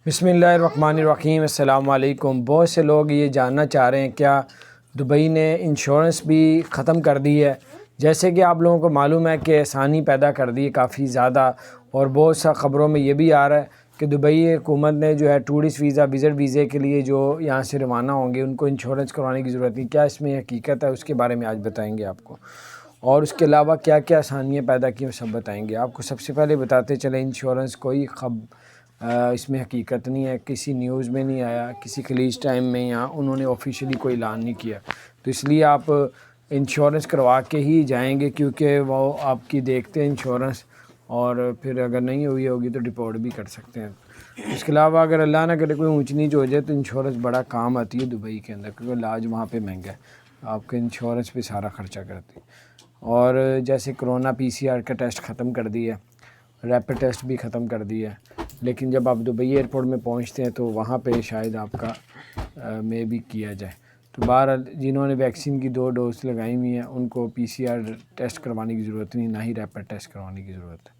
بسم اللہ الرحمن الرحیم۔ السلام علیکم۔ بہت سے لوگ یہ جاننا چاہ رہے ہیں کیا دبئی نے انشورنس بھی ختم کر دی ہے۔ جیسے کہ آپ لوگوں کو معلوم ہے کہ آسانی پیدا کر دی ہے کافی زیادہ، اور بہت سا خبروں میں یہ بھی آ رہا ہے کہ دبئی حکومت نے جو ہے ٹورسٹ ویزا وزٹ ویزے کے لیے جو یہاں سے روانہ ہوں گے ان کو انشورنس کروانے کی ضرورت نہیں۔ کیا اس میں حقیقت ہے؟ اس کے بارے میں آج بتائیں گے آپ کو، اور اس کے علاوہ کیا کیا آسانیاں پیدا کی وہ سب بتائیں گے آپ کو۔ سب سے پہلے بتاتے چلیں انشورنس کوئی اس میں حقیقت نہیں ہے، کسی نیوز میں نہیں آیا، کسی خلیج ٹائم میں یا انہوں نے آفیشیلی کوئی اعلان نہیں کیا، تو اس لیے آپ انشورنس کروا کے ہی جائیں گے، کیونکہ وہ آپ کی دیکھتے ہیں انشورنس، اور پھر اگر نہیں ہوئی ہوگی تو رپورٹ بھی کر سکتے ہیں۔ اس کے علاوہ اگر اللہ نہ کرے کوئی اونچ نیچ ہو جائے تو انشورنس بڑا کام آتی ہے دبئی کے اندر، کیونکہ علاج وہاں پہ مہنگا ہے، آپ کے انشورنس پہ سارا خرچہ کرتی ہے۔ اور جیسے کرونا PCR کا ٹیسٹ ختم کر دیا ہے، ریپڈ ٹیسٹ بھی ختم کر دیا ہے، لیکن جب آپ دبئی ایئرپورٹ میں پہنچتے ہیں تو وہاں پہ شاید آپ کا میں بھی کیا جائے۔ تو بہرحال جنہوں نے ویکسین کی 2 ڈوز لگائی ہوئی ہیں ان کو PCR ٹیسٹ کروانے کی ضرورت نہیں، نہ ہی ریپڈ ٹیسٹ کروانے کی ضرورت ہے۔